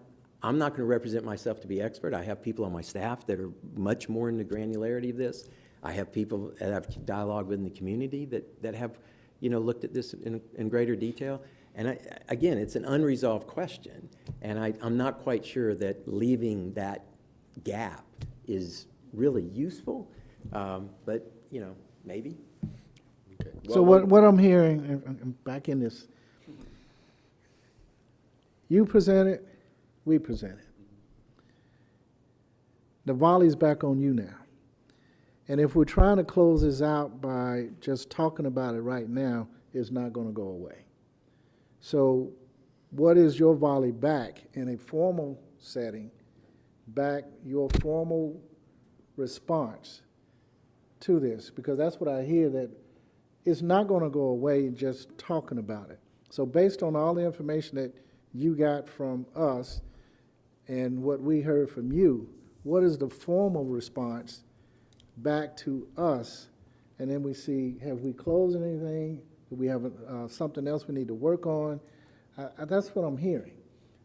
going to represent myself to be expert. I have people on my staff that are much more in the granularity of this. I have people that I've dialogue with in the community that have, looked at this in greater detail. And again, it's an unresolved question. And I'm not quite sure that leaving that gap is really useful. But, maybe. Okay. So Well, what I'm hearing, and back in this, you present it, we present it. the volley's back on you now. And if we're trying to close this out by just talking about it right now, it's not going to go away. So what is your volley back in a formal setting, back your formal response to this? Because that's what I hear, that it's not going to go away just talking about it. So based on all the information that you got from us and what we heard from you, what is the formal response back to us? And then we see, have we closed anything? Do we have something else we need to work on? That's what I'm hearing.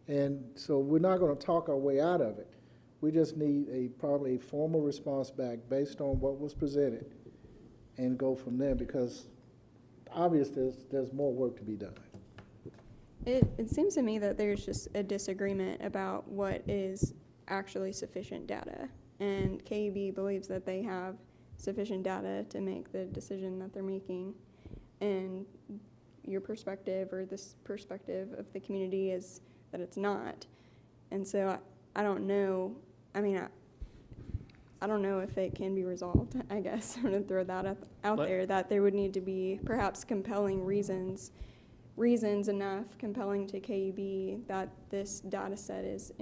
And so we're not going to talk our way out of it. We just need probably a formal response back based on what was presented and go from there, because obviously there's more work to be done. It seems to me that there's just a disagreement about what is actually sufficient data. And KUB believes that they have sufficient data to make the decision that they're making. And your perspective, or this perspective of the community, is that it's not. And so I don't know, I mean, I don't know if it can be resolved, I guess. I'm going to throw that out there, that there would need to be perhaps compelling reasons enough compelling to KUB that this data set is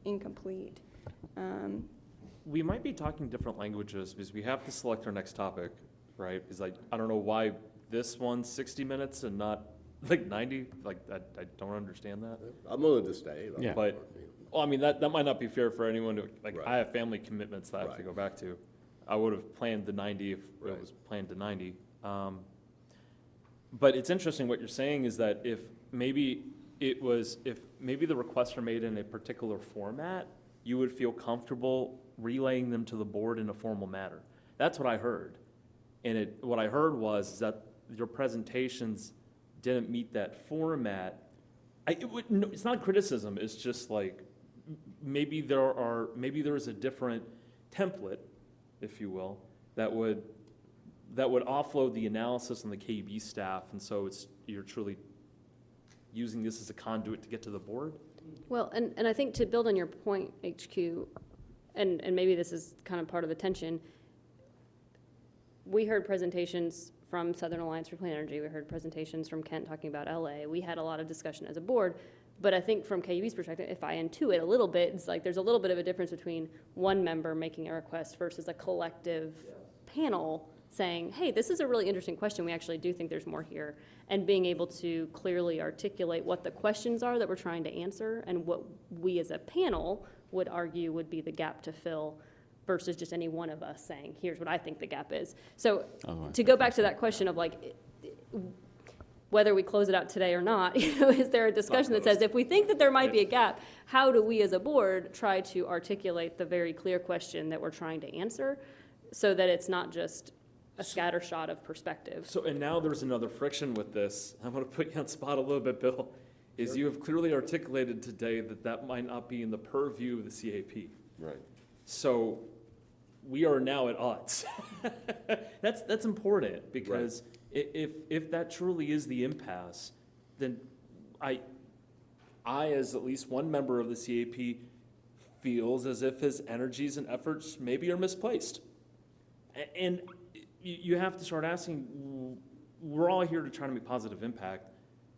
incomplete. We might be talking different languages because we have to select our next topic, right? Because I don't know why this one's 60 minutes and not like 90. Like, I don't understand that. I'm willing to stay. Yeah. But, well, I mean, that might not be fair for anyone to, like, Right. I have family commitments that I have to Right. go back to. I would have planned the 90 if Right. it was planned to 90. But it's interesting what you're saying is that if maybe the requests are made in a particular format, you would feel comfortable relaying them to the board in a formal manner. That's what I heard. And what I heard was that your presentations didn't meet that format. It's not criticism, it's just like, maybe there is a different template, if you will, that would offload the analysis on the KUB staff, and so you're truly using this as a conduit to get to the board? Well, and I think to build on your point, HQ, and maybe this is kind of part of the tension, we heard presentations from Southern Alliance for Clean Energy, we heard presentations from Kent talking about LA, we had a lot of discussion as a board, but I think from KUB's perspective, if I intuit a little bit, it's like there's a little bit of a difference between one member making a request versus a collective panel saying, hey, this is a really interesting question, we actually do think there's more here, and being able to clearly articulate what the questions are that we're trying to answer and what we as a panel would argue would be the gap to fill versus just any one of us saying, here's what I think the gap is. So to go back to that question of like, whether we close it out today or not, is there a discussion that says, if we think that there might be a gap, how do we as a board try to articulate the very clear question that we're trying to answer so that it's not just a scattershot of perspective? So, and now there's another friction with this. I'm going to put you on the spot a little bit, Bill. Is you have clearly articulated today that might not be in the purview of the CAP. Right. So we are now at odds. That's important because if that truly is the impasse, then I as at least one member of the CAP feels as if his energies and efforts maybe are misplaced. And you have to start asking, we're all here to try to make positive impact.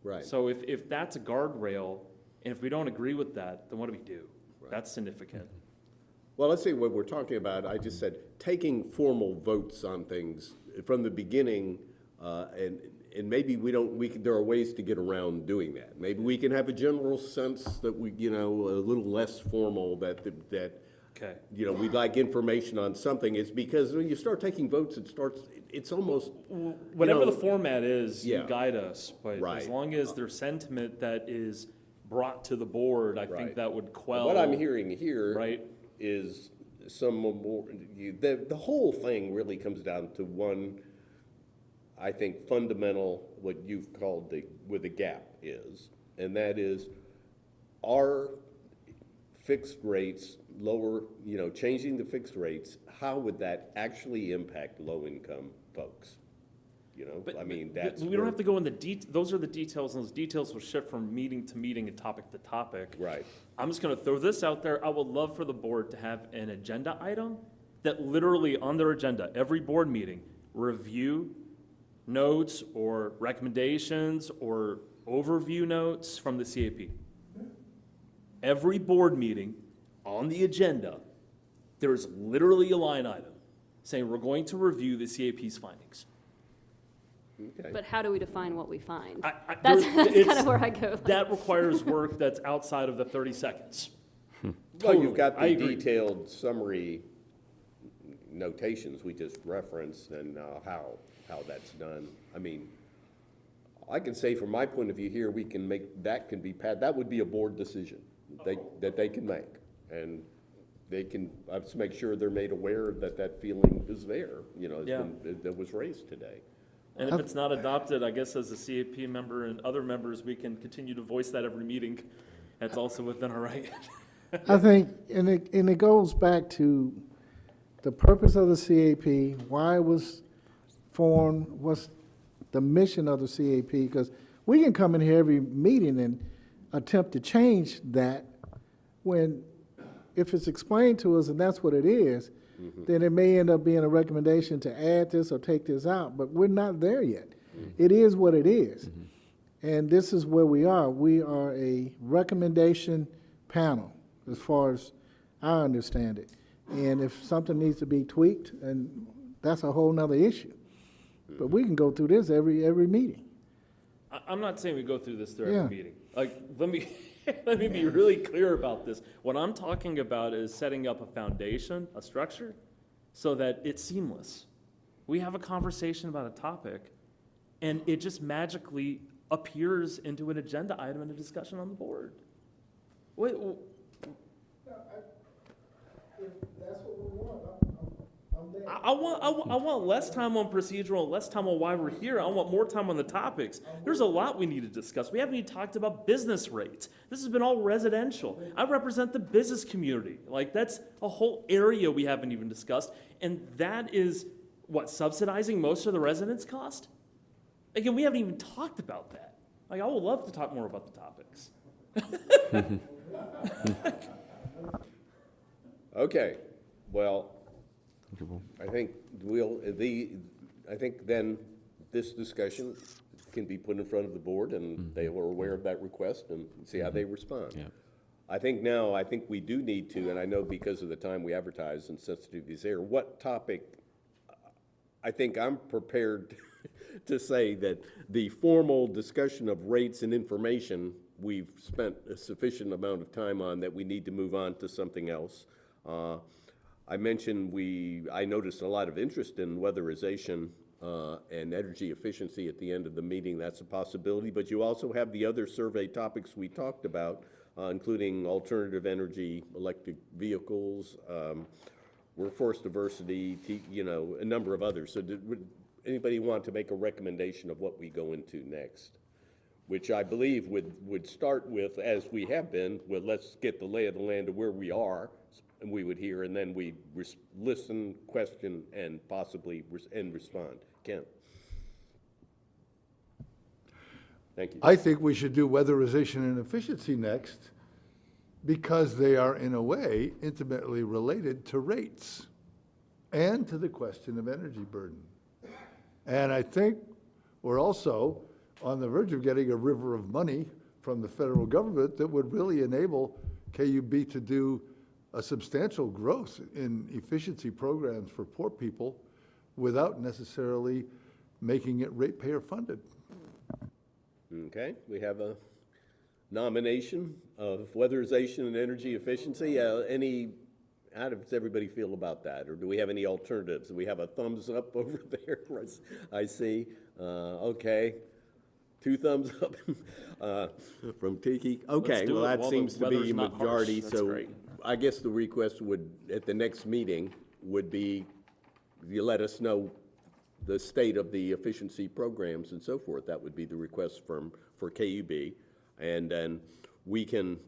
Right. So if that's a guardrail, and if we don't agree with that, then what do we do? Right. That's significant. Well, let's see what we're talking about. I just said taking formal votes on things from the beginning, and maybe there are ways to get around doing that. Maybe we can have a general sense that a little less formal that Okay. we'd like information on something. It's because when you start taking votes, it's almost, Whatever the format is, you Yeah. guide us, but Right. as long as there's sentiment that is brought to the board, I think Right. that would quell. what I'm hearing here Right? is some more, the whole thing really comes down to one, I think, fundamental, what you've called where the gap is, and that is, are fixed rates lower, changing the fixed rates, how would that actually impact low-income folks? you know? But I mean, that's. we don't have to go in the those are the details, and those details will shift from meeting to meeting and topic to topic. Right. I'm just gonna throw this out there. I would love for the board to have an agenda item that literally on their agenda, every board meeting, review notes or recommendations or overview notes from the CAP. Every board meeting on the agenda, there's literally a line item saying we're going to review the CAP's findings. Okay. But how do we define what we find? That's Kind of where I go. That requires work that's outside of the 30 seconds. Well, you've got I the agree. detailed summary notations we just referenced and how that's done. I mean, I can say from my point of view here, we can make, that would be a board decision that they can make. And they can, let's make sure they're made aware that that feeling is there, you know, that was raised today. And if it's not adopted, I guess as a CAP member and other members, we can continue to voice that every meeting. That's also within our right. I think, and it goes back to the purpose of the CAP, why it was formed, what's the mission of the CAP, because we can come in here every meeting and attempt to change that when, if it's explained to us and that's what it is, then it may end up being a recommendation to add this or take this out, but we're not there yet. It is what it is. And this is where we are. We are a recommendation panel, as far as I understand it. And if something needs to be tweaked, and that's a whole nother issue. But we can go through this every meeting. I'm not saying we go through this through Yeah. every meeting. Like, let me, let me be really clear about this. What I'm talking about is setting up a foundation, a structure, so that it's seamless. We have a conversation about a topic, and it just magically appears into an agenda item and a discussion on the board. Wait, If that's what we want, I'm there. I want less time on procedural, less time on why we're here. I want more time on the topics. There's a lot we need to discuss. We haven't even talked about business rates. This has been all residential. I represent the business community. Like, that's a whole area we haven't even discussed. And that is, what, subsidizing most of the residents' cost? Again, we haven't even talked about that. Like, I would love to talk more about the topics. Okay, well, I think I think then this discussion can be put in front of the board and they are aware of that request and see how they respond. Yeah. I think we do need to, and I know because of the time we advertise and sensitivity is there, what topic, I think I'm prepared to say that the formal discussion of rates and information, we've spent a sufficient amount of time on that we need to move on to something else. I mentioned I noticed a lot of interest in weatherization and energy efficiency at the end of the meeting. That's a possibility, but you also have the other survey topics we talked about, including alternative energy, electric vehicles, workforce diversity, you know, a number of others. So would anybody want to make a recommendation of what we go into next? Which I believe would start with, as we have been, with let's get the lay of the land of where we are, and we would hear, and then we listen, question, and possibly respond. Ken? Thank you. I think we should do weatherization and efficiency next, because they are, in a way, intimately related to rates and to the question of energy burden. And I think we're also on the verge of getting a river of money from the federal government that would really enable KUB to do a substantial growth in efficiency programs for poor people without necessarily making it ratepayer funded. Okay, we have a nomination of weatherization and energy efficiency. How does everybody feel about that? Or do we have any alternatives? Do we have a thumbs up over there? I see. Okay. 2 thumbs up from Tiki. Okay, do well, it that while the seems to be weather's not harsh. majority. That's So great. I guess the request would, at the next meeting, would be you let us know the state of the efficiency programs and so forth. That would be the request for KUB. And then we can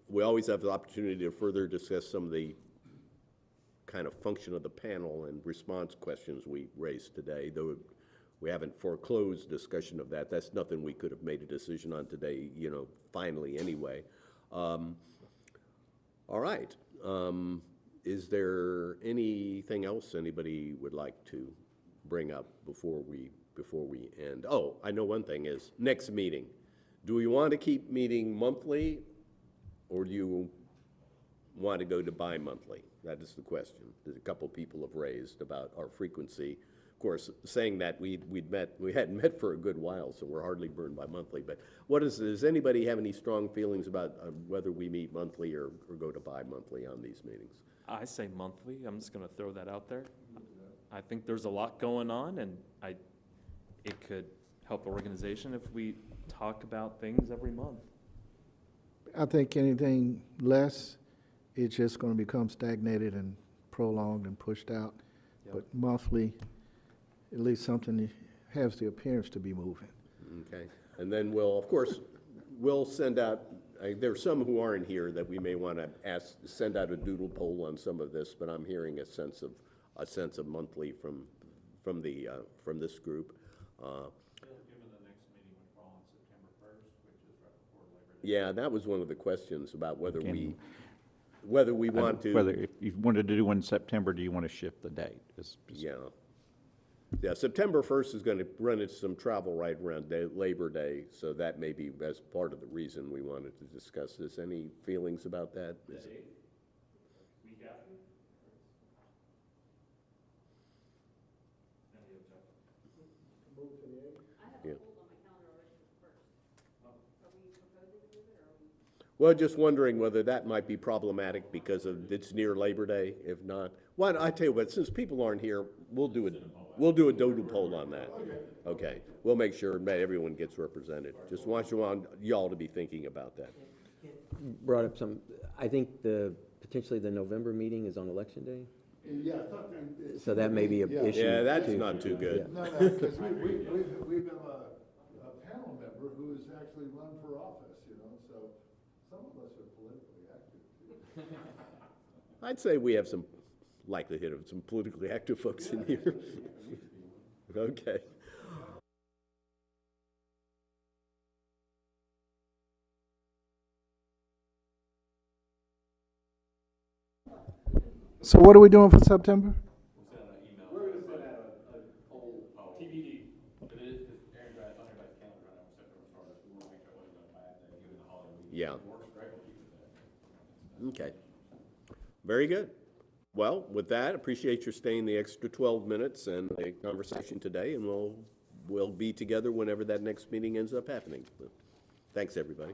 we always have the opportunity to further discuss some of the kind of function of the panel and response questions we raised today, though we haven't foreclosed discussion of that. That's nothing we could have made a decision on today, you know, finally anyway. All right. Is there anything else anybody would like to bring up before we end? Oh, I know one thing is, next meeting. Do we want to keep meeting monthly, or do you want to go to bi-monthly? That is the question. There's a couple people have raised about our frequency. Of course, saying that we hadn't met for a good while, so we're hardly burned by monthly. But does anybody have any strong feelings about whether we meet monthly or go to bi-monthly on these meetings? I say monthly. I'm just going to throw that out there. I think there's a lot going on, and it could help the organization if we talk about things every month. I think anything less, it's just going to become stagnated and prolonged and pushed out. Yep. But monthly, at least something that has the appearance to be moving. Okay, and then we'll send out, there's some who aren't here that we may want to send out a doodle poll on some of this, but I'm hearing a sense of monthly from this group. Given the next meeting would fall on September 1st, which is right before Labor Day. Yeah, that was one of the questions about whether we want to. Whether, if you wanted to do one in September, do you want to shift the date? Yeah, September 1st is going to run into some travel right around Labor Day, so that may be as part of the reason we wanted to discuss this. Any feelings about that? Week after? Any objection? Yeah. Well, just wondering whether that might be problematic because it's near Labor Day. If not, well, I tell you what, since people aren't here, we'll do a doodle poll on that. Okay, we'll make sure that everyone gets represented. Just want y'all to be thinking about that. Brought up I think potentially the November meeting is on Election Day, Yeah, I thought so that may be an Yeah. issue. Yeah, that's too. not too good. No, because we've have a panel member who's actually run for office, you know, so some of us are politically active too. I'd say we have some likelihood of some politically active folks in here. Okay. So what are we doing for September? We're going to send out a poll, TBD. But it is, because Aaron drives on everybody's calendar right now for September 1st. We want to make sure it wasn't a bad day given the holiday week. Yeah. It works great, we'll keep it there. Okay. Very good. Well, with that, appreciate your staying the extra 12 minutes and the conversation today, and we'll be together whenever that next meeting ends up happening. Thanks, everybody.